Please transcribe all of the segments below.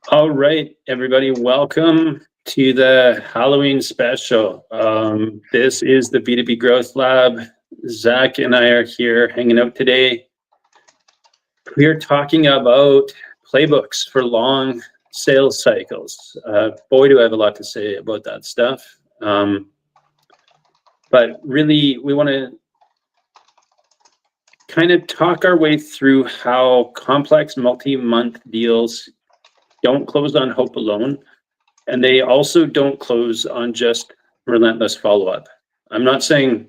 All right, everybody, welcome to the Halloween special. This is the B2B Growth Lab. Zach and I are here hanging out today. We are talking about playbooks for long sales cycles. Boy, do I have a lot to say about that stuff. But really, we want to kind of talk our way through how complex multi-month deals don't close on hope alone. And they also don't close on just relentless follow-up. I'm not saying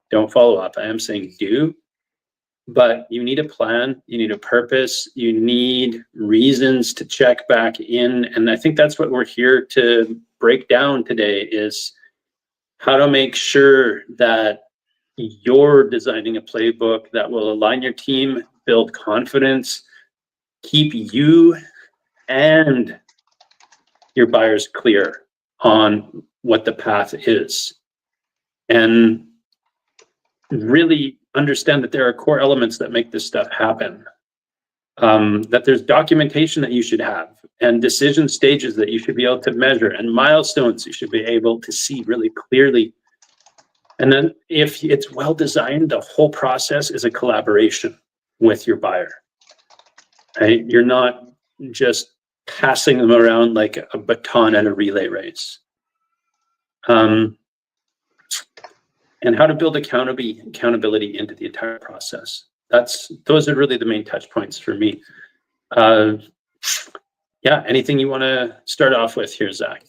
don't follow up. I am saying do, but you need a plan, you need a purpose, you need reasons to check back in. And I think that's what we're here to break down today is how to make sure that you're designing a playbook that will align your team, build confidence, keep you and your buyers clear on what the path is, and really understand that there are core elements that make this stuff happen, that there's documentation that you should have and decision stages that you should be able to measure and milestones you should be able to see really clearly. And then if it's well designed, the whole process is a collaboration with your buyer, right? You're not just passing them around like a baton at a relay race. And how to build accountability into the entire process. Those are really the main touch points for me. Yeah, anything you want to start off with here, Zach?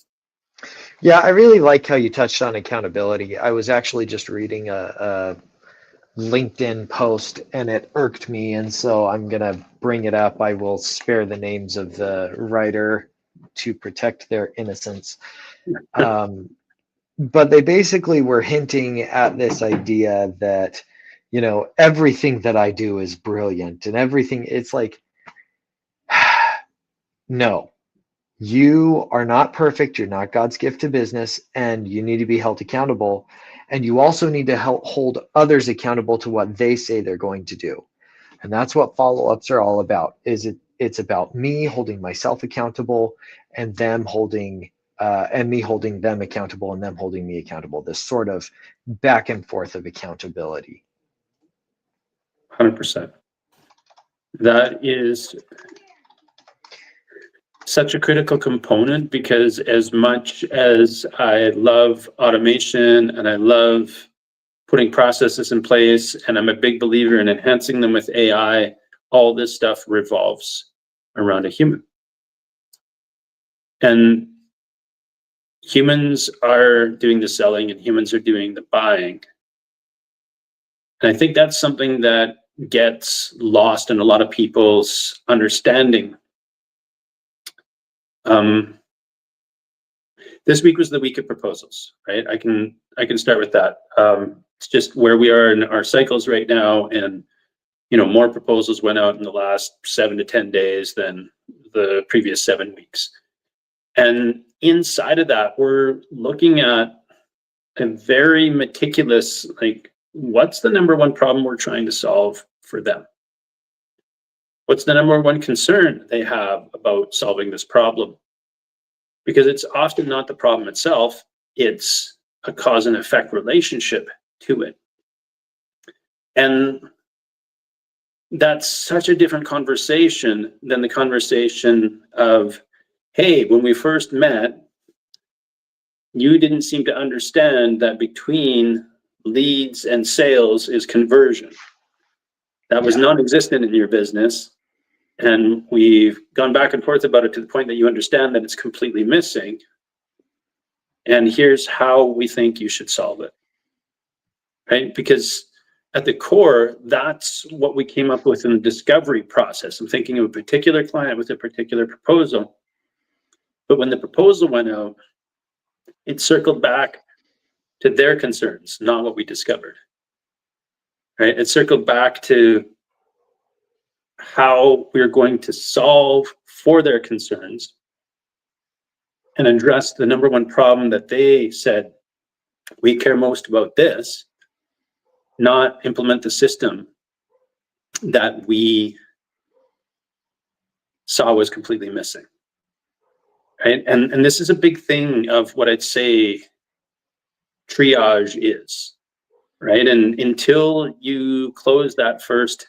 Yeah, I really like how you touched on accountability. I was actually just reading a LinkedIn post and it irked me, and so I'm gonna bring it up. I will spare the names of the writer to protect their innocence. But they basically were hinting at this idea that, everything that I do is brilliant and everything. It's like, no, you are not perfect. You're not God's gift to business, and you need to be held accountable. And you also need to help hold others accountable to what they say they're going to do. And that's what follow-ups are all about. It's about me holding myself accountable and them holding and me holding them accountable and them holding me accountable. This sort of back and forth of accountability. 100%. That is such a critical component, because as much as I love automation and I love putting processes in place, and I'm a big believer in enhancing them with AI, all this stuff revolves around a human. And humans are doing the selling and humans are doing the buying. And I think that's something that gets lost in a lot of people's understanding. This week was the week of proposals, right? I can start with that. It's just where we are in our cycles right now, and more proposals went out in the last 7 to 10 days than the previous 7 weeks. And inside of that, we're looking at a very meticulous, like, what's the number one problem we're trying to solve for them? What's the number one concern they have about solving this problem? Because it's often not the problem itself, it's a cause and effect relationship to it. And that's such a different conversation than the conversation of, hey, when we first met, you didn't seem to understand that between leads and sales is conversion. That was non-existent in your business. And we've gone back and forth about it to the point that you understand that it's completely missing. And here's how we think you should solve it, right? Because at the core, that's what we came up with in the discovery process. I'm thinking of a particular client with a particular proposal. But when the proposal went out, it circled back to their concerns, not what we discovered, right? It circled back to how we're going to solve for their concerns and address the number one problem that they said, we care most about this, not implement the system that we saw was completely missing. right? And this is a big thing of what I'd say triage is, right? And until you close that first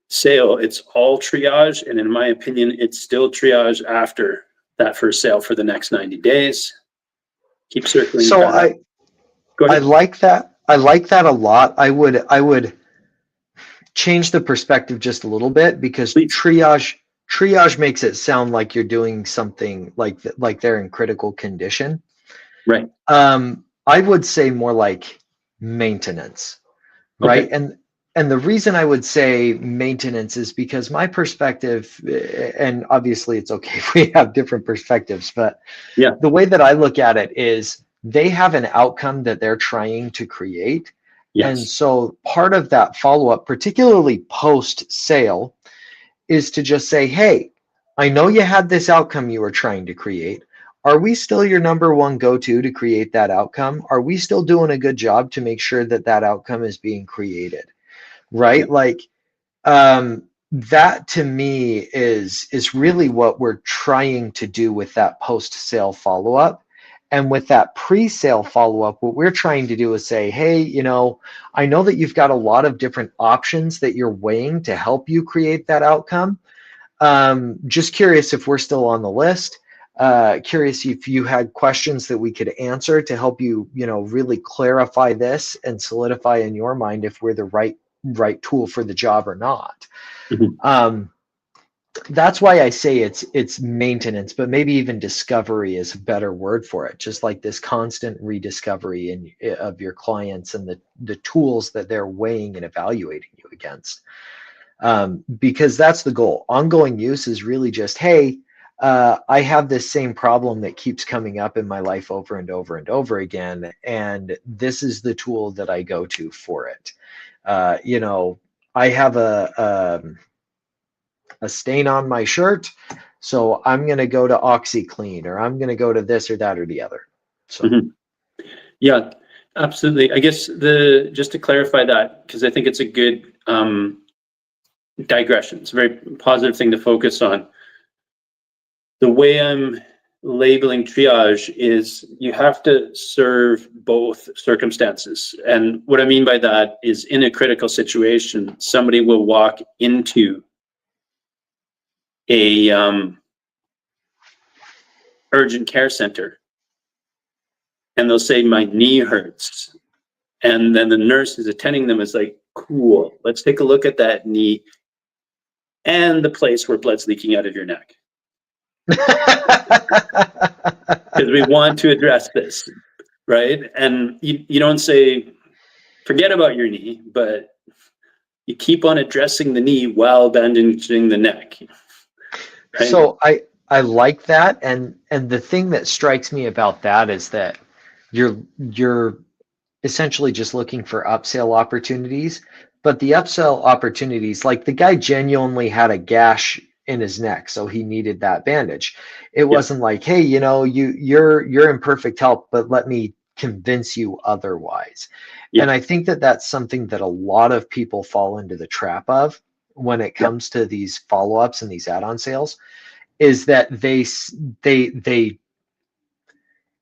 sale, it's all triage. And in my opinion, it's still triage after that first sale for the next 90 days. Keep circling So back. Go I ahead. like that. I like that a lot. I would change the perspective just a little bit, because Please. triage makes it sound like you're doing something like they're in critical condition. Right. I would say more like maintenance, right? Okay. And the reason I would say maintenance is because my perspective, and obviously it's okay if we have different perspectives, but Yeah. the way that I look at it is they have an outcome that they're trying to create. And Yes. so part of that follow-up, particularly post-sale, is to just say, hey, I know you had this outcome you were trying to create. Are we still your number one go-to to create that outcome? Are we still doing a good job to make sure that that outcome is being created? Right? Yeah. Like, that to me is really what we're trying to do with that post-sale follow-up. And with that pre-sale follow-up, what we're trying to do is say, hey, I know that you've got a lot of different options that you're weighing to help you create that outcome. Just curious if we're still on the list. Curious if you had questions that we could answer to help you, really clarify this and solidify in your mind if we're the right tool for the job or not. Mhm. That's why I say it's maintenance, but maybe even discovery is a better word for it. Just like this constant rediscovery of your clients and the tools that they're weighing and evaluating you against. Because that's the goal. Ongoing use is really just, hey, I have this same problem that keeps coming up in my life over and over and over again, and this is the tool that I go to for it. I have a stain on my shirt, so I'm going to go to OxyClean, or I'm going to go to this or that or the other. So Mhm. Yeah, absolutely. I guess just to clarify that, because I think it's a good digression. It's a very positive thing to focus on. The way I'm labeling triage is you have to serve both circumstances. And what I mean by that is, in a critical situation, somebody will walk into a urgent care center and they'll say, my knee hurts. And then the nurse who's attending them is like, cool, let's take a look at that knee and the place where blood's leaking out of your neck, because we want to address this, right? And you don't say, forget about your knee, but you keep on addressing the knee while bandaging the neck, right? So I like that, and the thing that strikes me about that is that you're essentially just looking for upsell opportunities, but the upsell opportunities, like the guy genuinely had a gash in his neck, so he needed that bandage. It Yeah. wasn't like, hey, you're in perfect health, but let me convince you otherwise. Yeah. And I think that that's something that a lot of people fall into the trap of when it Yeah. comes to these follow-ups and these add-on sales, is that they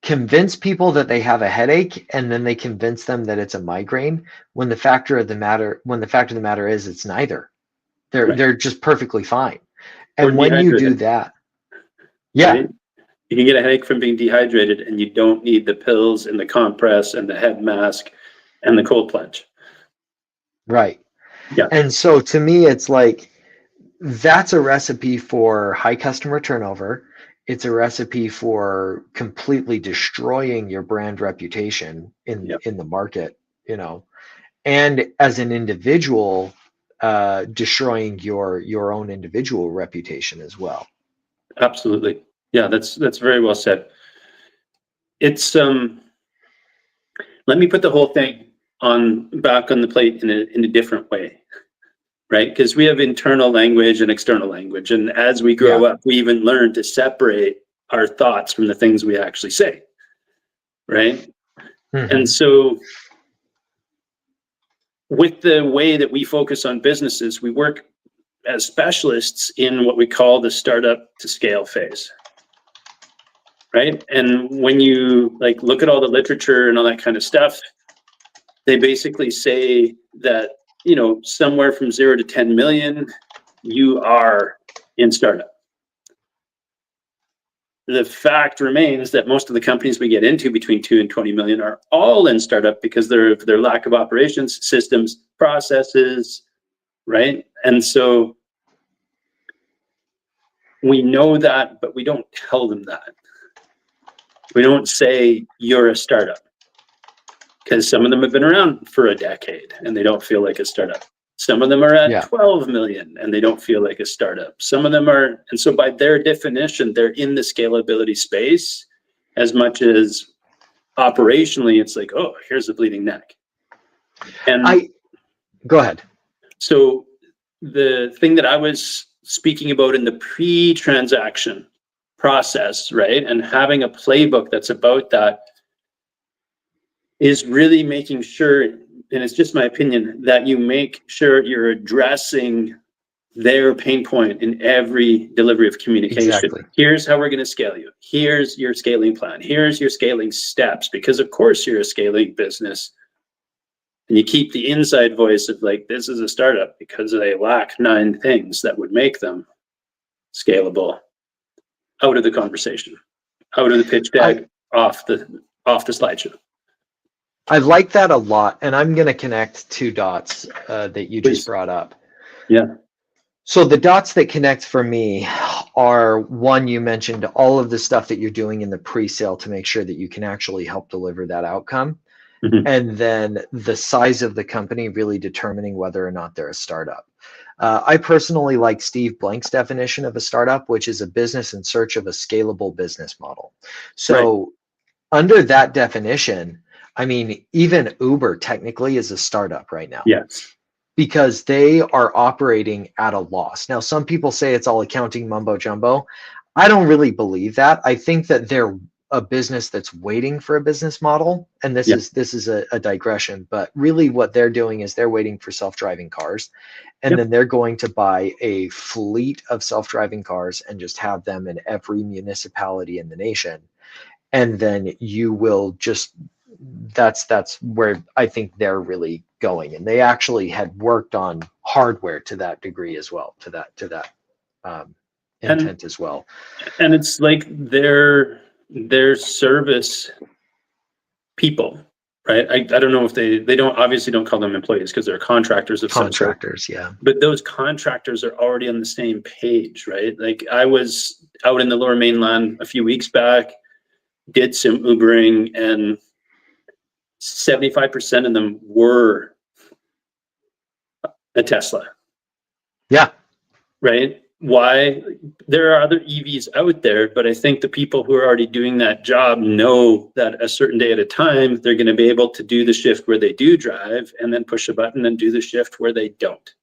convince people that they have a headache, and then they convince them that it's a migraine, when the fact of the matter is it's neither. Right. They're just perfectly fine. Or And when you do dehydrated, that, yeah, right? You can get a headache from being dehydrated, and you don't need the pills and the compress and the head mask and the cold plunge. right. Yeah. And so to me, it's like, that's a recipe for high customer turnover. It's a recipe for completely destroying your brand reputation Yeah. in the market, and as an individual, destroying your own individual reputation as well. Absolutely. Yeah, that's very well said. It's let me put the whole thing back on the plate in a different way, right? Because we have internal language and external language, and as we grow Yeah. up, we even learn to separate our thoughts from the things we actually say, right? And Mhm. so, with the way that we focus on businesses, we work as specialists in what we call the startup to scale phase, right? And when you like look at all the literature and all that kind of stuff, they basically say that, you know, somewhere from 0 to 10 million, you are in startup. The fact remains that most of the companies we get into between 2 and 20 million are all in startup because of their lack of operations, systems, processes, right? And so we know that, but we don't tell them that. We don't say you're a startup, because some of them have been around for a decade and they don't feel like a startup. Some of them are at 12 million and they don't feel like a startup. Some of them are, and so by their definition, they're in the scalability space as much as operationally, it's like, oh, here's a bleeding neck. And go ahead. So the thing that I was speaking about in the pre-transaction process, right, and having a playbook that's about that is really making sure, and it's just my opinion, that you make sure you're addressing their pain point in every delivery of communication. Exactly. Here's how we're going to scale you. Here's your scaling plan. Here's your scaling steps, because of course you're a scaling business. And you keep the inside voice of like, this is a startup because they lack 9 things that would make them scalable out of the conversation, out of the pitch deck, off the slideshow. I like that a lot, and I'm going to connect 2 dots that you just brought up. Yeah. So the dots that connect for me are, one, you mentioned all of the stuff that you're doing in the pre-sale to make sure that you can actually help deliver that outcome. Mm-hmm. And then the size of the company really determining whether or not they're a startup. I personally like Steve Blank's definition of a startup, which is a business in search of a scalable business model. So under that definition, I mean, even Uber technically is a startup right now. Yes. Because they are operating at a loss. Now, some people say it's all accounting mumbo jumbo. I don't really believe that. I think that they're a business that's waiting for a business model. And this is a digression, but really what they're doing is they're waiting for self-driving cars. And then they're going to buy a fleet of self-driving cars and just have them in every municipality in the nation. And then you will just, that's where I think they're really going. And they actually had worked on hardware to that degree as well, to that intent as well. And it's like their service people, right? I don't know if they obviously don't call them employees because they're contractors of some sort. Yeah. But those contractors are already on the same page, right? Like I was out in the Lower Mainland a few weeks back, did some Ubering, and 75% of them were a Tesla. Yeah. Right? Why? There are other EVs out there, but I think the people who are already doing that job know that a certain day at a time, they're going to be able to do the shift where they do drive and then push a button and do the shift where they don't.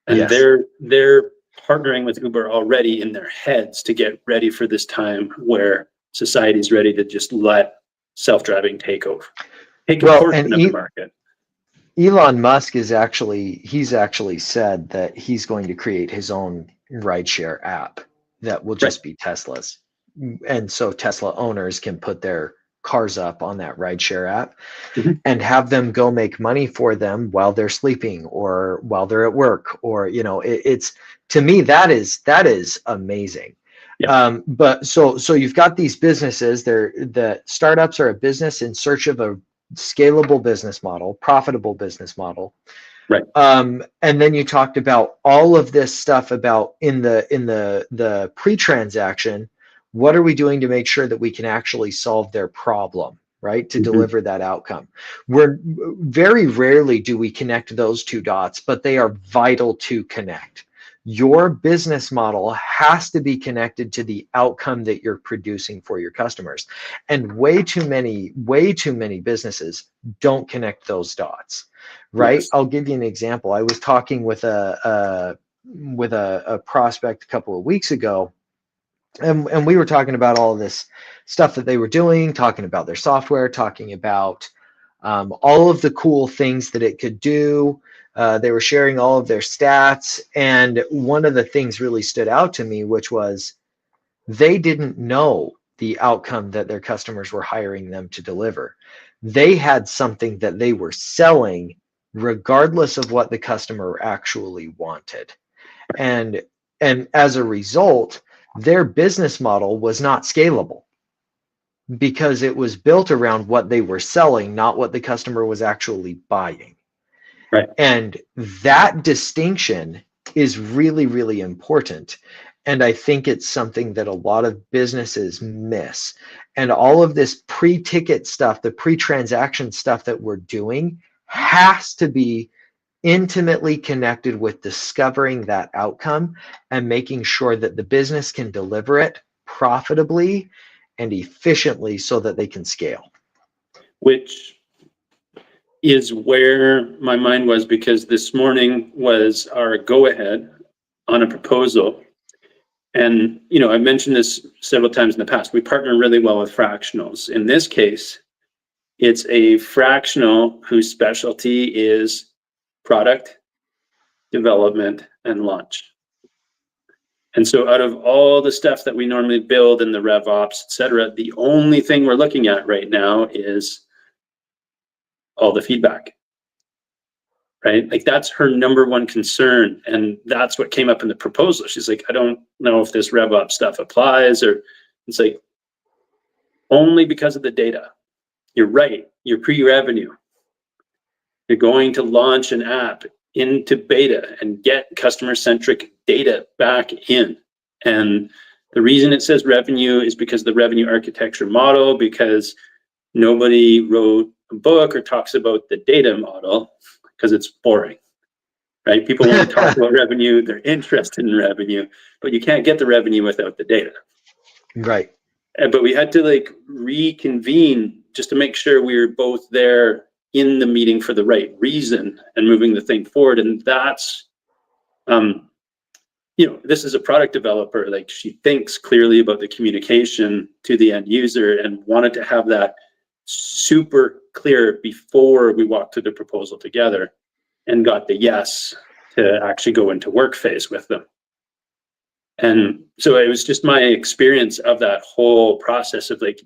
And they're partnering with Uber already in their heads to get ready for this time where society's ready to just let self-driving take over. Take a portion of the market. Elon Musk he's actually said that he's going to create his own rideshare app that will just be Tesla's. And so Tesla owners can put their cars up on that rideshare app and have them go make money for them while they're sleeping or while they're at work, or, you know, it's, to me, that is amazing. Yeah. But so you've got these businesses, the startups are a business in search of a scalable business model, profitable business model. Right. And then you talked about all of this stuff about in the pre-transaction, what are we doing to make sure that we can actually solve their problem, right? To deliver that outcome. Very rarely do we connect those 2 dots, but they are vital to connect. Your business model has to be connected to the outcome that you're producing for your customers. And way too many businesses don't connect those dots, right? Yes. I'll give you an example. I was talking with a prospect a couple of weeks ago, and we were talking about all of this stuff that they were doing, talking about their software, talking about all of the cool things that it could do. They were sharing all of their stats. And one of the things really stood out to me, which was they didn't know the outcome that their customers were hiring them to deliver. They had something that they were selling regardless of what the customer actually wanted. And as a result, their business model was not scalable because it was built around what they were selling, not what the customer was actually buying. Right. And that distinction is really, really important. And I think it's something that a lot of businesses miss. And all of this pre-ticket stuff, the pre-transaction stuff that we're doing has to be intimately connected with discovering that outcome and making sure that the business can deliver it profitably and efficiently so that they can scale. Which is where my mind was, because this morning was our go-ahead on a proposal. And, you know, I've mentioned this several times in the past. We partner really well with fractionals. In this case, it's a fractional whose specialty is product development and launch. And so out of all the stuff that we normally build in the RevOps, et cetera, the only thing we're looking at right now is all the feedback, right? Like that's her number one concern. And that's what came up in the proposal. She's like, I don't know if this RevOps stuff applies, or it's like, only because of the data. You're right, you're pre-revenue. You're going to launch an app into beta and get customer-centric data back in. And the reason it says revenue is because the revenue architecture model, because nobody wrote a book or talks about the data model, because it's boring, right? People want to talk about revenue, they're interested in revenue, but you can't get the revenue without the data. Right. But we had to like reconvene just to make sure we were both there in the meeting for the right reason and moving the thing forward. And that's, you know, this is a product developer, like she thinks clearly about the communication to the end user and wanted to have that super clear before we walked through the proposal together and got the yes to actually go into work phase with them. And so it was just my experience of that whole process of like,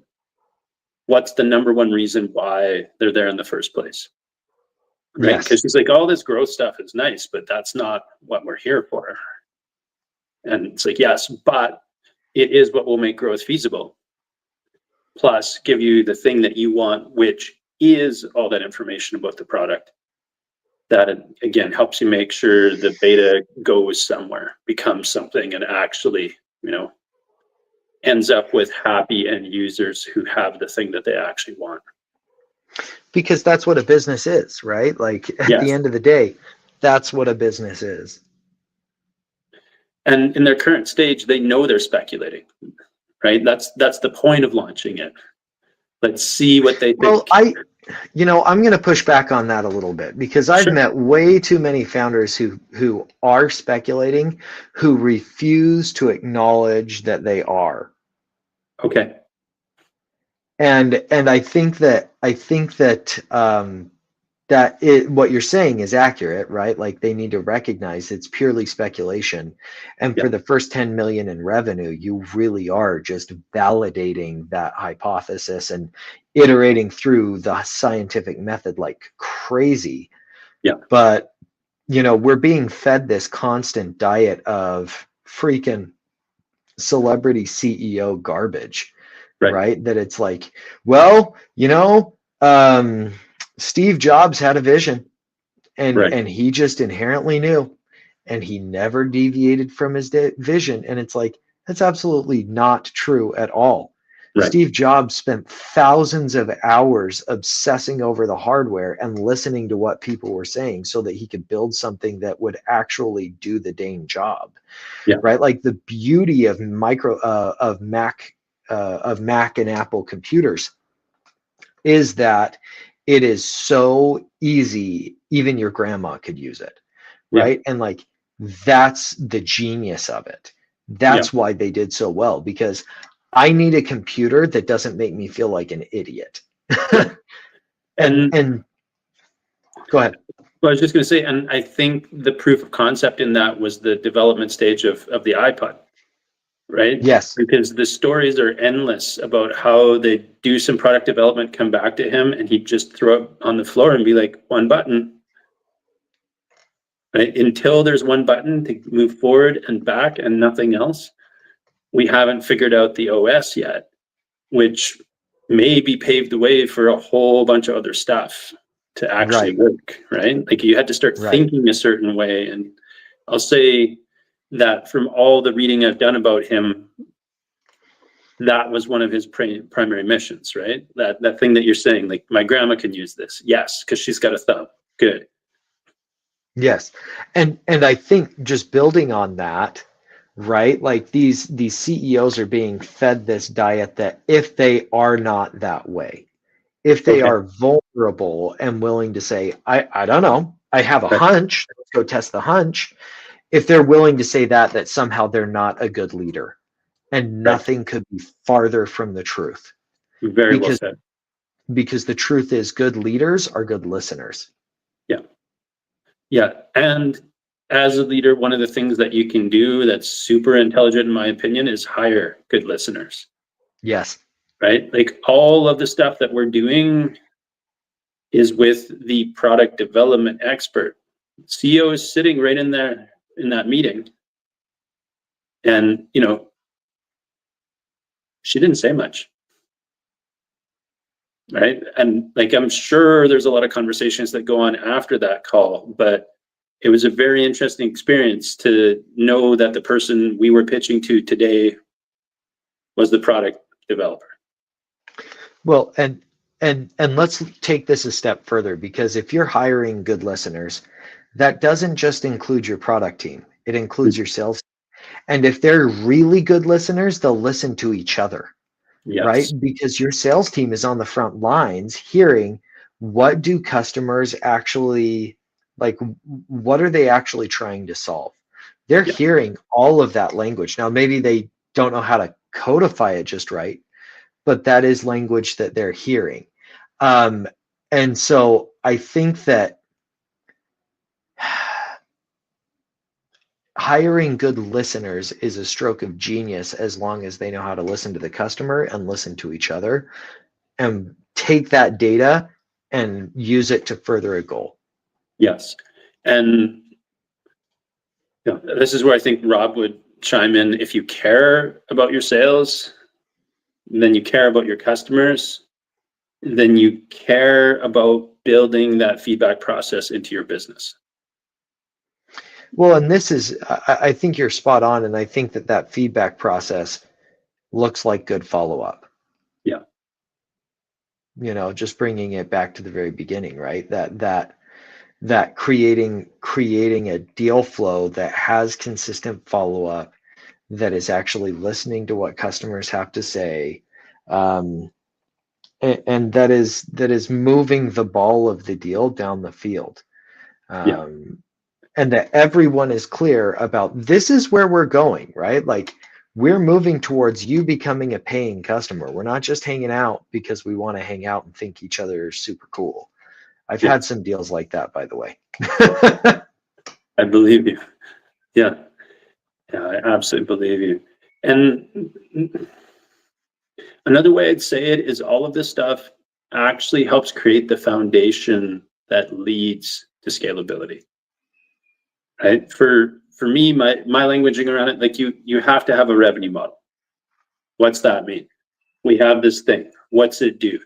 what's the number one reason why they're there in the first place? Right? Because she's like, all this growth stuff is nice, but that's not what we're here for. And it's like, yes, but it is what will make growth feasible. Plus give you the thing that you want, which is all that information about the product. That again helps you make sure the beta goes somewhere, becomes something, and actually, you know, ends up with happy end users who have the thing that they actually want. Because that's what a business is, right? Like at the end of the day, that's what a business is. And in their current stage, they know they're speculating, right? That's the point of launching it. Let's see what they think. Well, I'm going to push back on that a little bit, because I've met way too many founders who are speculating, who refuse to acknowledge that they are. Okay. And I think that what you're saying is accurate, right? Like they need to recognize it's purely speculation. And for the first 10 million in revenue, you really are just validating that hypothesis and iterating through the scientific method like crazy. Yeah. But, we're being fed this constant diet of freaking celebrity CEO garbage, right? That it's like, well, Steve Jobs had a vision and he just inherently knew, and he never deviated from his vision. And it's like, that's absolutely not true at all. Steve Jobs spent thousands of hours obsessing over the hardware and listening to what people were saying so that he could build something that would actually do the dang job. Right? Like the beauty of Mac and Apple computers is that it is so easy, even your grandma could use it, right? And like, that's the genius of it. That's why they did so well, because I need a computer that doesn't make me feel like an idiot. and go ahead. Well, I was just going to say, and I think the proof of concept in that was the development stage of the iPod. right? Yes. Because the stories are endless about how they do some product development, come back to him, and he'd just throw it on the floor and be like, one button. Right? Until there's one button to move forward and back and nothing else, we haven't figured out the OS yet, which maybe paved the way for a whole bunch of other stuff to actually Right. work, right? Like you had to start Right. thinking a certain way. And I'll say that from all the reading I've done about him, that was one of his primary missions, right? That thing that you're saying, like my grandma can use this. Yes, because she's got a thumb. Good. Yes. And I think just building on that, right? Like these CEOs are being fed this diet that if they are not that way, if they Okay. are vulnerable and willing to say, I don't know, I have a Right. hunch, let's go test the hunch. If they're willing to say that somehow they're not a good leader. And Right. nothing could be farther from the truth. Very well Because said. the truth is good leaders are good listeners. Yeah. Yeah. And as a leader, one of the things that you can do that's super intelligent, in my opinion, is hire good listeners, Yes. right? Like all of the stuff that we're doing is with the product development expert. CEO is sitting right in there in that meeting. And, she didn't say much, right? And like, I'm sure there's a lot of conversations that go on after that call, but it was a very interesting experience to know that the person we were pitching to today was the product developer. Well, and let's take this a step further, because if you're hiring good listeners, that doesn't just include your product team. It includes your sales. And if they're really good listeners, they'll listen to each other, right? Yes. Because your sales team is on the front lines hearing what do customers actually like, what are they actually trying to solve? They're Yeah. hearing all of that language. Now, maybe they don't know how to codify it just right, but that is language that they're hearing. Um, and so I think that hiring good listeners is a stroke of genius as long as they know how to listen to the customer and listen to each other and take that data and use it to further a goal. Yes. And this is where I think Rob would chime in. If you care about your sales, then you care about your customers, then you care about building that feedback process into your business. Well, and this is, I think you're spot on. And I think that feedback process looks like good follow-up. Yeah. Just bringing it back to the very beginning, right? That creating a deal flow that has consistent follow-up, that is actually listening to what customers have to say, and that is moving the ball of the deal down the field. Yeah. And that everyone is clear about this is where we're going, right? Like we're moving towards you becoming a paying customer. We're not just hanging out because we want to hang out and think each other is super cool. I've had some deals like that, by the way. I believe you. Yeah. Yeah, I absolutely believe you. And another way I'd say it is all of this stuff actually helps create the foundation that leads to scalability. Right? For me, my languaging around it, like you have to have a revenue model. What's that mean? We have this thing. What's it do?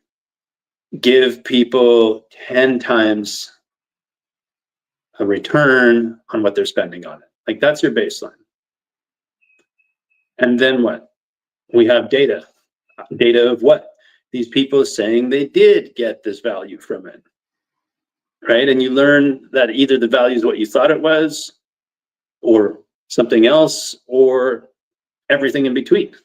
Give people 10 times a return on what they're spending on it. Like that's your baseline. And then what? We have data. Data of what? These people saying they did get this value from it. Right? And you learn that either the value is what you thought it was, or something else, or everything in between.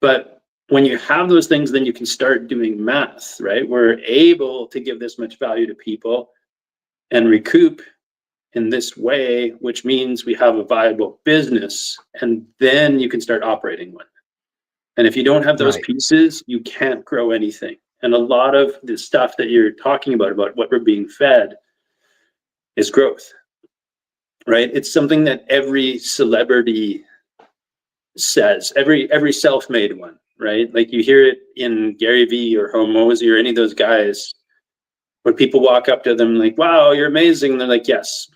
But when you have those things, then you can start doing math, right? We're able to give this much value to people and recoup in this way, which means we have a viable business, and then you can start operating one. And if you don't have those pieces, you can't grow anything. And a lot of the stuff that you're talking about what we're being fed is growth, right? It's something that every celebrity says, every self-made one, right? Like you hear it in Gary Vee or Hormozy or any of those guys, when people walk up to them like, wow, you're amazing. And they're like, yes,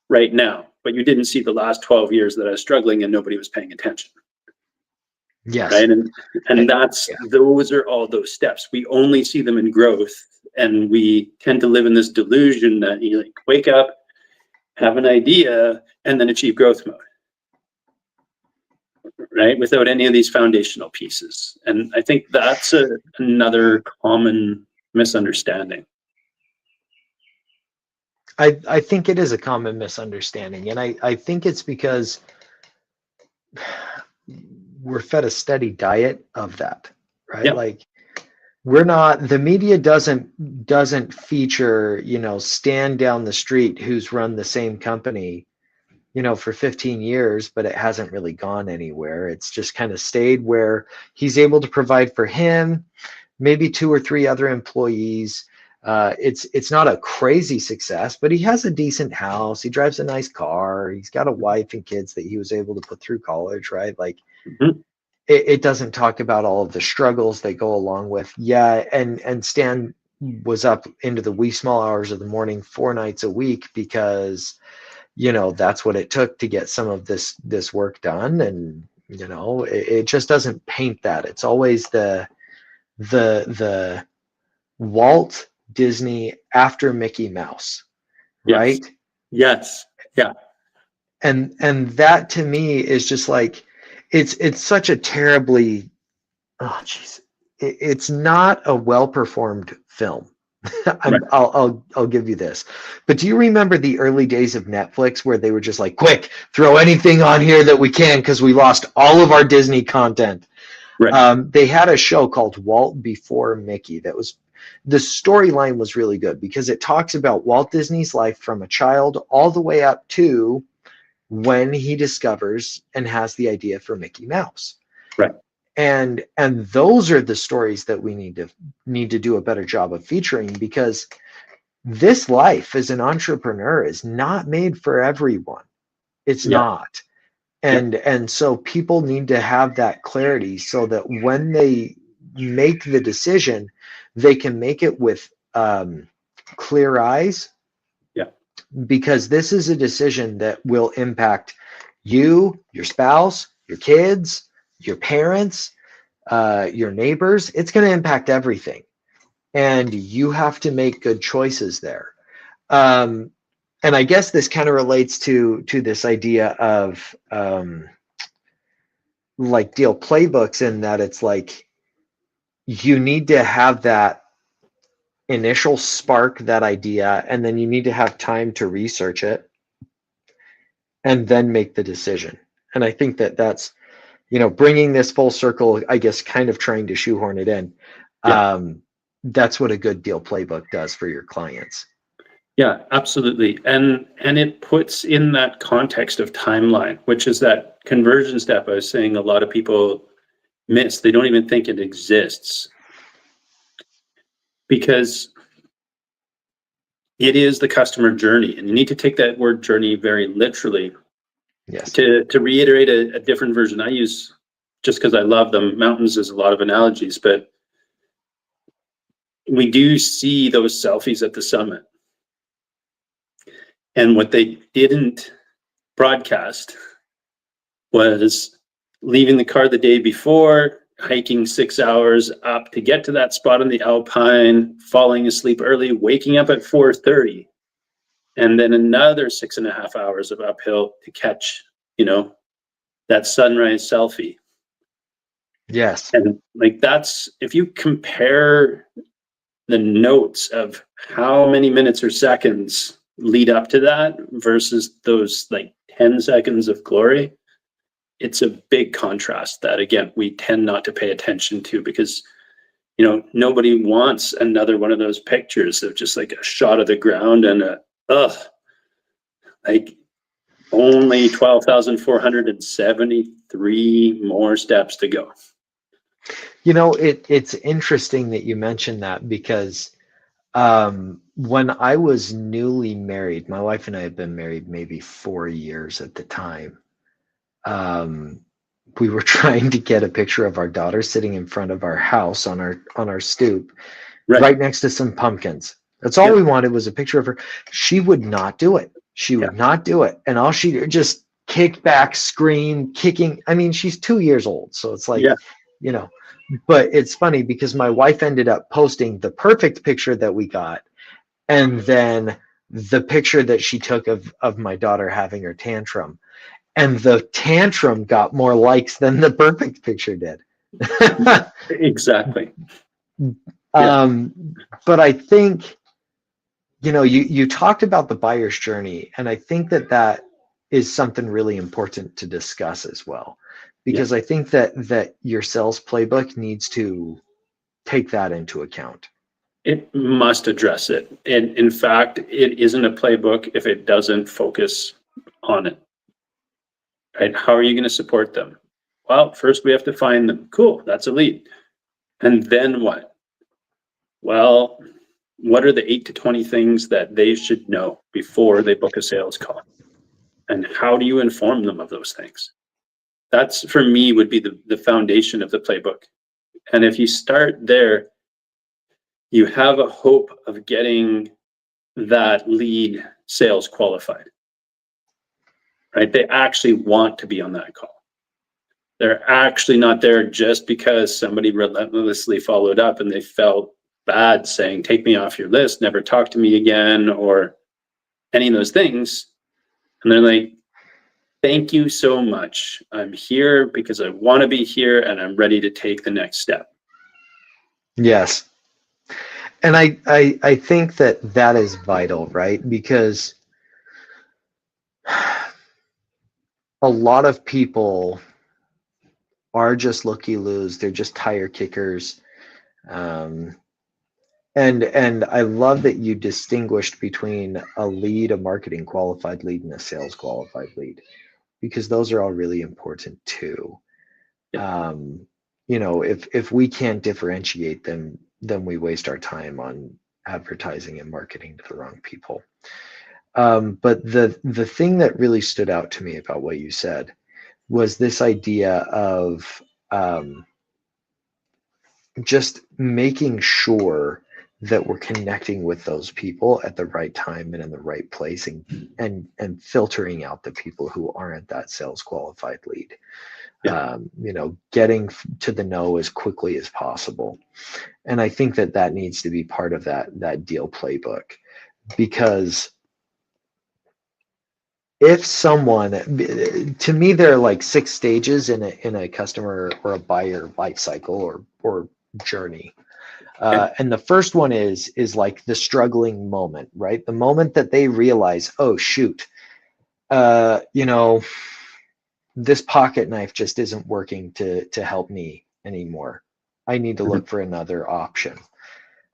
right now. But you didn't see the last 12 years that I was struggling and nobody was paying attention. Yes. Right. And that's, Yeah. those are all those steps. We only see them in growth. And we tend to live in this delusion that you like wake up, have an idea, and then achieve growth mode. Right. Without any of these foundational pieces. And I think that's another common misunderstanding. I think it is a common misunderstanding. And I think it's because we're fed a steady diet of that, right? Yep. Like we're not, the media doesn't feature, you know, Stan down the street who's run the same company, you know, for 15 years, but it hasn't really gone anywhere. It's just kind of stayed where he's able to provide for him, maybe 2 or 3 other employees. It's not a crazy success, but he has a decent house. He drives a nice car. He's got a wife and kids that he was able to put through college, right? Like it doesn't talk about all of the struggles that go along with, yeah. And Stan was up into the wee small hours of the morning 4 nights a week because, you know, that's what it took to get some of this work done. And, you know, it just doesn't paint that. It's always the Walt Disney after Mickey Mouse, right? Yes. Yeah. And that to me is just like, it's such a terribly, oh geez, it's not a well-performed film. Right. I'll give you this. But do you remember the early days of Netflix where they were just like, quick, throw anything on here that we can because we lost all of our Disney content? Right. They had a show called Walt Before Mickey that was, the storyline was really good because it talks about Walt Disney's life from a child all the way up to when he discovers and has the idea for Mickey Mouse. Right. And those are the stories that we need to do a better job of featuring, because this life as an entrepreneur is not made for everyone. It's not. And so people need to have that clarity so that when they make the decision, they can make it with clear eyes. Because this is a decision that will impact you, your spouse, your kids, your parents, your neighbors. It's going to impact everything. And you have to make good choices there. And I guess this kind of relates to this idea of like deal playbooks, in that it's like you need to have that initial spark, that idea, and then you need to have time to research it and then make the decision. And I think that's, you know, bringing this full circle, I guess, kind of trying to shoehorn it in. That's what a good deal playbook does for your clients. Yeah, absolutely. And it puts in that context of timeline, which is that conversion step I was saying a lot of people miss. They don't even think it exists, because it is the customer journey, and you need to take that word journey very literally. Yes. To reiterate a different version I use, just because I love them, mountains is a lot of analogies, but we do see those selfies at the summit. And what they didn't broadcast was leaving the car the day before, hiking 6 hours up to get to that spot on the Alpine, falling asleep early, waking up at 4:30, and then another 6.5 hours of uphill to catch, you know, that sunrise selfie. Yes. And like, that's, if you compare the notes of how many minutes or seconds lead up to that versus those like 10 seconds of glory, it's a big contrast that, again, we tend not to pay attention to, because, you know, nobody wants another one of those pictures of just like a shot of the ground and like only 12,473 more steps to go. You know, it's interesting that you mentioned that, because when I was newly married, my wife and I had been married maybe 4 years at the time. we were trying to get a picture of our daughter sitting in front of our house on our stoop, Right. right next to some pumpkins. That's all Yeah. we wanted, was a picture of her. She would not do it. She would not do it. And all she did, just kicked back, scream, kicking. I mean, she's 2 years old. So it's like, Yeah. you know, but it's funny because my wife ended up posting the perfect picture that we got, and then the picture that she took of my daughter having her tantrum. And the tantrum got more likes than the perfect picture did. Exactly. Yeah. But I think, you talked about the buyer's journey, and I think that is something really important to discuss as well, Yeah. because I think that your sales playbook needs to take that into account. It must address it. And in fact, it isn't a playbook if it doesn't focus on it. Right? How are you going to support them? Well, first we have to find them. Cool, that's a lead. And then what? Well, what are the 8 to 20 things that they should know before they book a sales call? And how do you inform them of those things? That's, for me, would be the foundation of the playbook. And if you start there, you have a hope of getting that lead sales qualified, right? They actually want to be on that call. They're actually not there just because somebody relentlessly followed up and they felt bad saying, take me off your list, never talk to me again, or any of those things. And they're like, thank you so much. I'm here because I want to be here and I'm ready to take the next step. Yes. And I think that is vital, right? Because a lot of people are just looky-loos. They're just tire kickers. And I love that you distinguished between a lead, a marketing qualified lead, and a sales qualified lead, because those are all really important too. Yeah. If we can't differentiate them, then we waste our time on advertising and marketing to the wrong people. But the thing that really stood out to me about what you said was this idea of just making sure that we're connecting with those people at the right time and in the right place, and filtering out the people who aren't that sales qualified lead. Yeah. Getting to the know as quickly as possible. And I think that needs to be part of that deal playbook, because if someone, to me, there are like 6 stages in a customer or a buyer life cycle or journey. And the first one is like the struggling moment, right? The moment that they realize, oh shoot, this pocket knife just isn't working to help me anymore. I need to look for another option.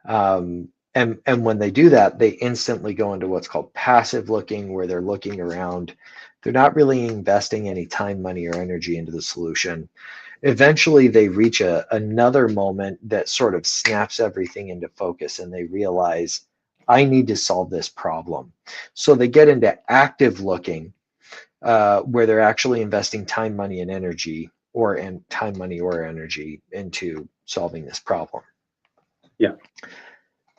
And when they do that, they instantly go into what's called passive looking, where they're looking around. They're not really investing any time, money, or energy into the solution. Eventually, they reach another moment that sort of snaps everything into focus, and they realize, I need to solve this problem. So they get into active looking, where they're actually investing time, money, and energy, or energy into solving this problem. Yeah.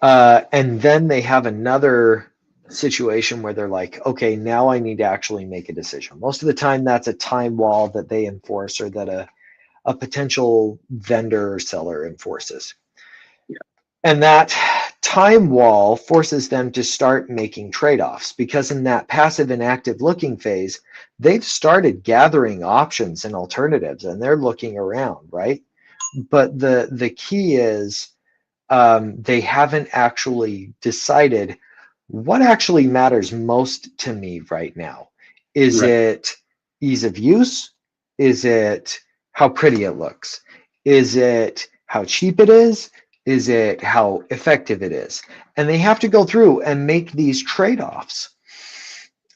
And then they have another situation where they're like, okay, now I need to actually make a decision. Most of the time, that's a time wall that they enforce, or that a potential vendor or seller enforces. Yeah. And that time wall forces them to start making trade-offs, because in that passive and active looking phase, they've started gathering options and alternatives, and they're looking around, right? But the key is, they haven't actually decided what actually matters most to me right now. Is Right. it ease of use? Is it how pretty it looks? Is it how cheap it is? Is it how effective it is? And they have to go through and make these trade-offs.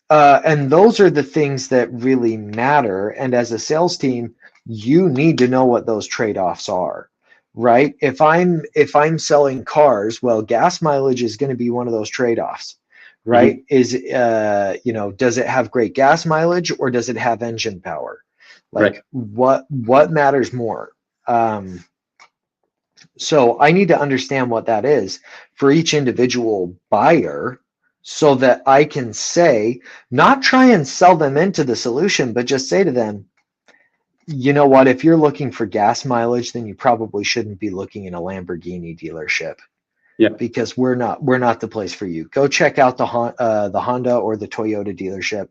And those are the things that really matter. And as a sales team, you need to know what those trade-offs are, right? If I'm selling cars, well, gas mileage is going to be one of those trade-offs, right? Mm-hmm. Does it have great gas mileage, or does it have engine power? Like Right. what matters more? So I need to understand what that is for each individual buyer so that I can say, not try and sell them into the solution, but just say to them, you know what, if you're looking for gas mileage, then you probably shouldn't be looking in a Lamborghini dealership Yeah. because we're not the place for you. Go check out the Honda or the Toyota dealership.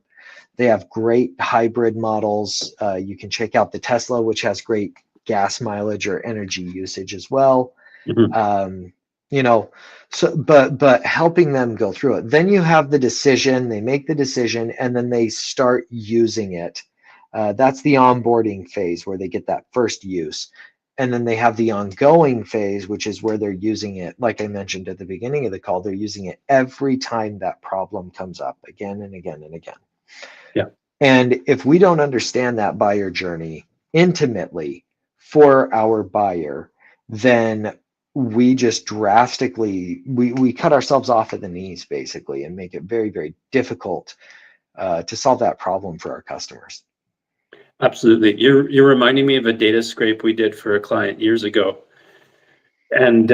They have great hybrid models. You can check out the Tesla, which has great gas mileage or energy usage as well. Hmm. You know, so but helping them go through it. Then you have the decision, they make the decision, and then they start using it. That's the onboarding phase where they get that first use. And then they have the ongoing phase, which is where they're using it. Like I mentioned at the beginning of the call, they're using it every time that problem comes up again and again and again. Yeah. And if we don't understand that buyer journey intimately for our buyer, then we just drastically we cut ourselves off at the knees basically and make it very, very difficult to solve that problem for our customers. Absolutely. You're reminding me of a data scrape we did for a client years ago. And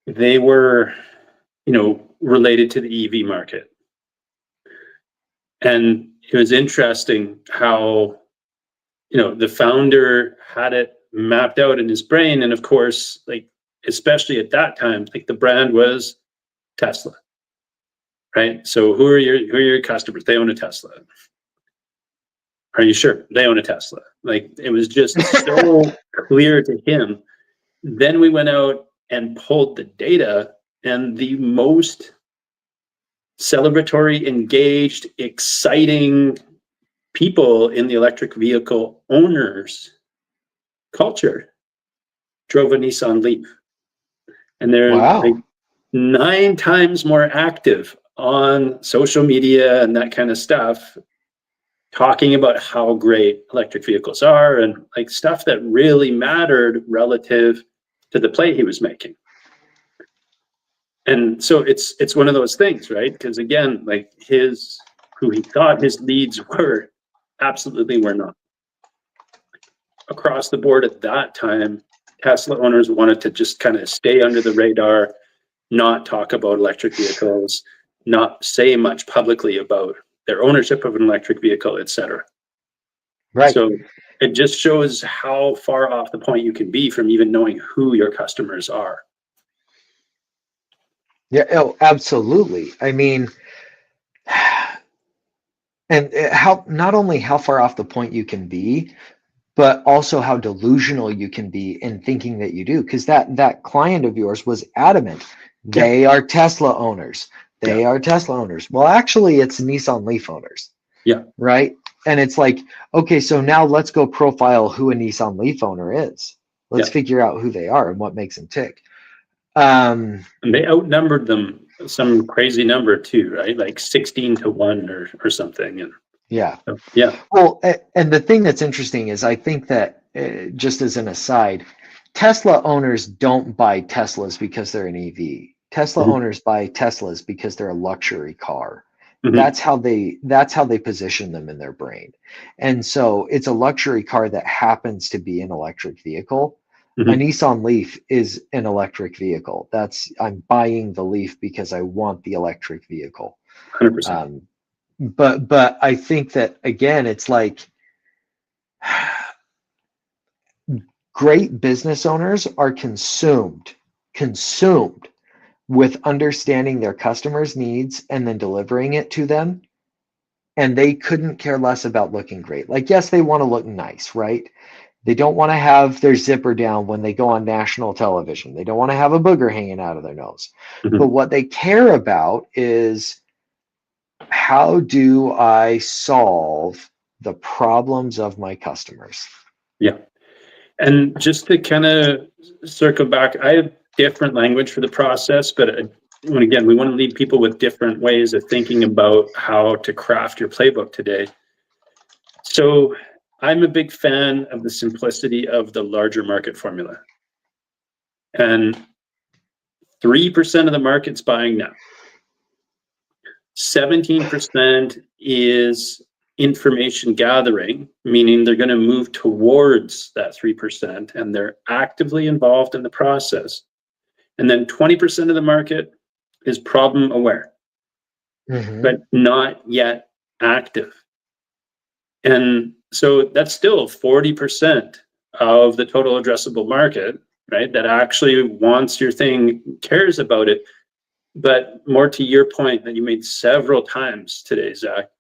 they were, related to the EV market. And it was interesting how, the founder had it mapped out in his brain. And of course, like, especially at that time, like the brand was Tesla, right? So who are your customers? They own a Tesla. Are you sure? They own a Tesla. Like, it was just so clear to him. Then we went out and pulled the data, and the most celebratory, engaged, exciting people in the electric vehicle owners culture drove a Nissan Leaf. And they're like Wow. 9 times more active on social media and that kind of stuff, talking about how great electric vehicles are and like stuff that really mattered relative to the play he was making. And so it's one of those things, right? Because again, like who he thought his leads were absolutely were not. Across the board at that time, Tesla owners wanted to just kind of stay under the radar, not talk about electric vehicles, not say much publicly about their ownership of an electric vehicle, etc. Right. So it just shows how far off the point you can be from even knowing who your customers are. Yeah. Oh, absolutely. I mean, and how not only how far off the point you can be, but also how delusional you can be in thinking that you do. Because that client of yours was adamant. Yeah, They are Tesla owners. yeah, They are Tesla owners. Well, actually, it's Nissan Leaf owners, yeah. right? And it's like, okay, so now let's go profile who a Nissan Leaf owner is. Let's Yeah. figure out who they are and what makes them tick. And they outnumbered them some crazy number too, right? Like 16-1 or something. And Yeah. so, yeah, Well, and the thing that's interesting is I think that just as an aside, Tesla owners don't buy Teslas because they're an EV. Tesla mhm, owners buy Teslas because they're a luxury car. mhm, That's how they position them in their brain. And so it's a luxury car that happens to be an electric vehicle. A mhm, Nissan Leaf is an electric vehicle. I'm buying the Leaf because I want the electric vehicle. 100%. Um, but I think that again, it's like great business owners are consumed with understanding their customers' needs and then delivering it to them. And they couldn't care less about looking great. Like, yes, they want to look nice, right? They don't want to have their zipper down when they go on national television. They don't want to have a booger hanging out of their nose. But Mhm. what they care about is, how do I solve the problems of my customers? Yeah. And just to kind of circle back, I have different language for the process, but when again, we want to leave people with different ways of thinking about how to craft your playbook today. So I'm a big fan of the simplicity of the larger market formula. And 3% of the market's buying now. 17% is information gathering, meaning they're going to move towards that 3% and they're actively involved in the process. And then 20% of the market is problem aware, but not yet active. And so that's still 40% of the total addressable market, right? That actually wants your thing, cares about it. But more to your point that you made several times today, Zach,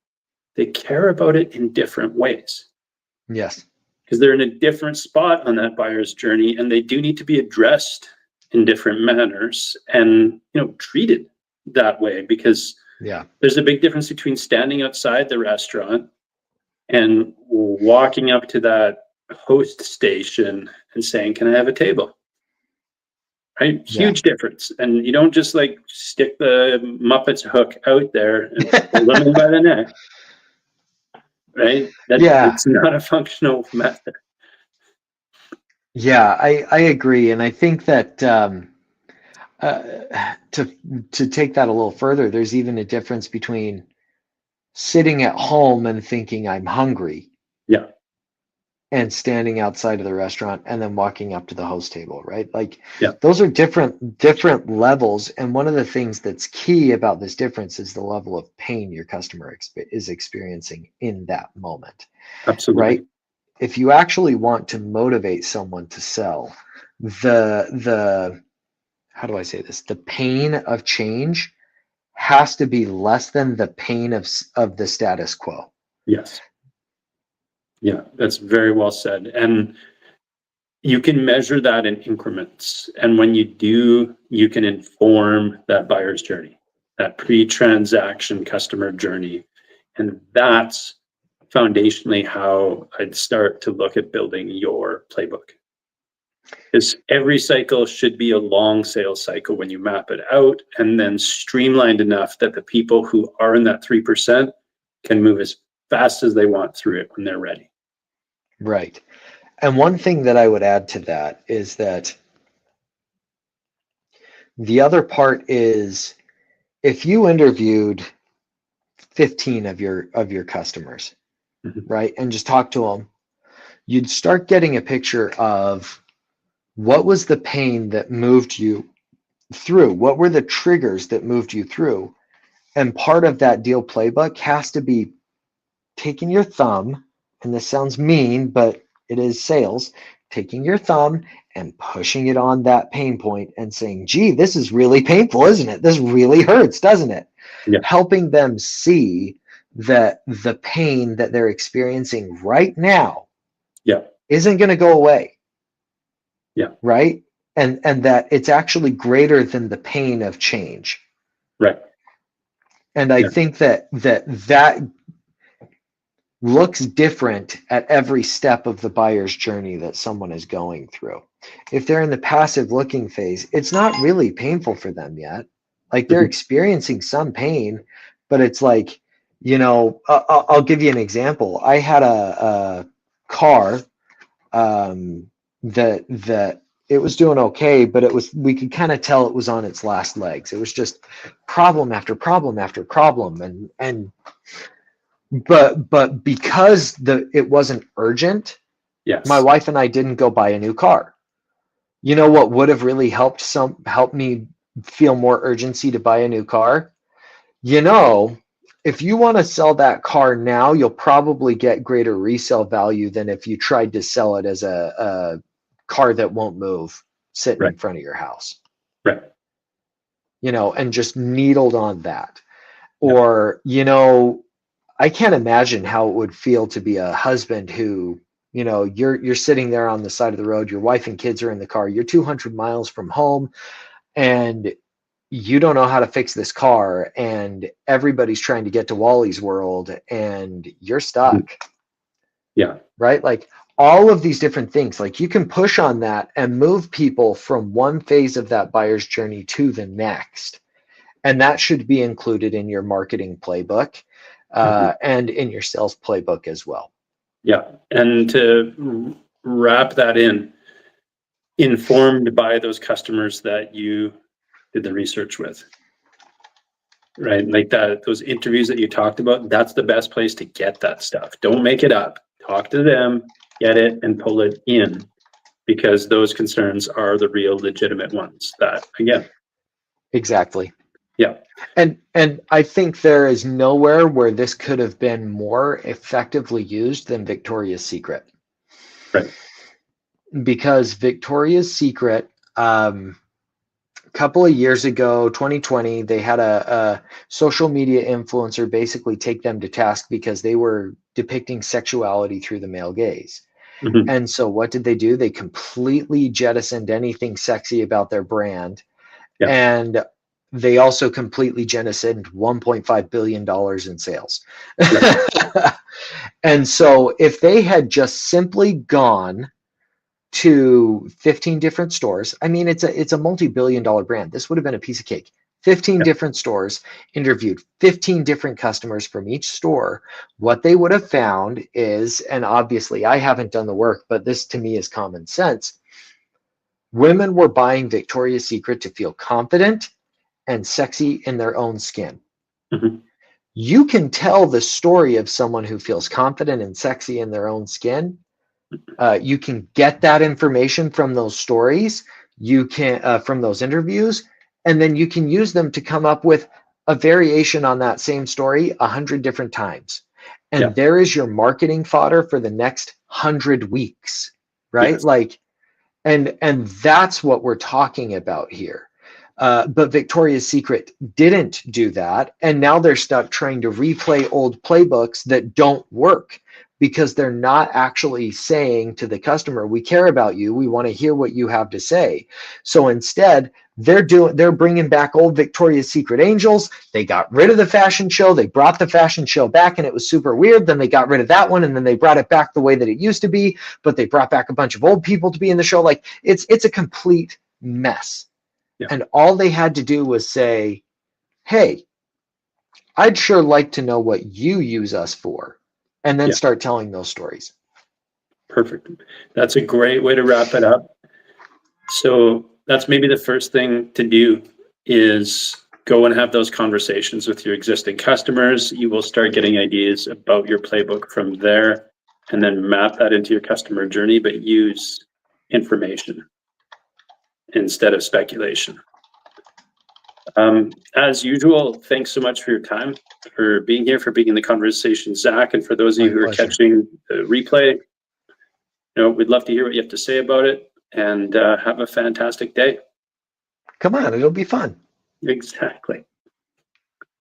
they care about it in different ways. Yes. Because they're in a different spot on that buyer's journey, and they do need to be addressed in different manners and, treated that way, because there's a big difference between standing outside the restaurant and walking up to that host station and saying, "Can I have a table?" Right? Huge difference. And you don't just stick the Muppets hook out there and pull them in by the neck. Right? It's not a functional method. Yeah, I agree. And I think that to take that a little further, there's even a difference between sitting at home and thinking I'm hungry. Yeah. And standing outside of the restaurant and then walking up to the host table, right? Those are different levels. And one of the things that's key about this difference is the level of pain your customer is experiencing in that moment. Absolutely. Right? If you actually want to motivate someone to sell, the how do I say this? The pain of change has to be less than the pain of the status quo. Yes. Yeah, that's very well said. And you can measure that in increments. And when you do, you can inform that buyer's journey, that pre-transaction customer journey. And that's foundationally how I'd start to look at building your playbook. Because every cycle should be a long sales cycle when you map it out, and then streamlined enough that the people who are in that 3% can move as fast as they want through it when they're ready. Right. And one thing that I would add to that is that the other part is, if you interviewed 15 of your customers, right, and just talk to them, you'd start getting a picture of what was the pain that moved you through, what were the triggers that moved you through. And part of that deal playbook has to be taking your thumb, and this sounds mean, but it is sales, taking your thumb and pushing it on that pain point and saying, "Gee, this is really painful, isn't it? This really hurts, doesn't it?" Yeah. Helping them see that the pain that they're experiencing right now isn't going to go away. Yeah. Right? And that it's actually greater than the pain of change. Right. And I think that looks different at every step of the buyer's journey that someone is going through. If they're in the passive looking phase, it's not really painful for them yet. They're experiencing some pain, but it's I'll give you an example. I had a car that it was doing okay, but we could kind of tell it was on its last legs. It was just problem after problem after problem, but because it wasn't urgent, my wife and I didn't go buy a new car. You know what would have really helped me feel more urgency to buy a new car? If you want to sell that car now, you'll probably get greater resale value than if you tried to sell it as a car that won't move sitting in front of your house. Right. And just needled on that. Or, I can't imagine how it would feel to be a husband who, you're sitting there on the side of the road, your wife and kids are in the car, you're 200 miles from home, and you don't know how to fix this car, and everybody's trying to get to Wally's World, and you're stuck. Yeah. Right? All of these different things, you can push on that and move people from one phase of that buyer's journey to the next. And that should be included in your marketing playbook and in your sales playbook as well. Yeah. And to wrap that informed by those customers that you did the research with. right? Like that, those interviews that you talked about, that's the best place to get that stuff. Don't make it up. Talk to them, get it, and pull it in, because those concerns are the real legitimate ones that, again, Exactly. yeah, And I think there is nowhere where this could have been more effectively used than Victoria's Secret. right. Because Victoria's Secret, a couple of years ago, 2020, they had a social media influencer basically take them to task because they were depicting sexuality through the male gaze. Mhm. And so what did they do? They completely jettisoned anything sexy about their brand. Yeah. And they also completely jettisoned $1.5 billion in sales. Right. And so if they had just simply gone to 15 different stores, I mean, it's a multi-billion dollar brand. This would have been a piece of cake. 15 Yeah. different stores, interviewed 15 different customers from each store. What they would have found is, and obviously I haven't done the work, but this to me is common sense. Women were buying Victoria's Secret to feel confident and sexy in their own skin. Mhm. You can tell the story of someone who feels confident and sexy in their own skin. You can get that information from those stories. You can from those interviews, and then you can use them to come up with a variation on that same story 100 different times. Yeah. And there is your marketing fodder for the next 100 weeks, right? Yes. Like, and that's what we're talking about here. But Victoria's Secret didn't do that, and now they're stuck trying to replay old playbooks that don't work because they're not actually saying to the customer, "We care about you. We want to hear what you have to say." So instead, they're bringing back old Victoria's Secret angels. They got rid of the fashion show. They brought the fashion show back, and it was super weird. Then they got rid of that one, and then they brought it back the way that it used to be. But they brought back a bunch of old people to be in the show. Like it's a complete mess. Yeah. And all they had to do was say, "Hey, I'd sure like to know what you use us for," and then Yeah. start telling those stories. Perfect. That's a great way to wrap it up. So that's maybe the first thing to do is go and have those conversations with your existing customers. You will start getting ideas about your playbook from there, and then map that into your customer journey, but use information instead of speculation. As usual, thanks so much for your time, for being here, for being in the conversation, Zach. And for those of you who are catching the replay, we'd love to hear what you have to say about it, and have a fantastic day. Come on, it'll be fun. Exactly.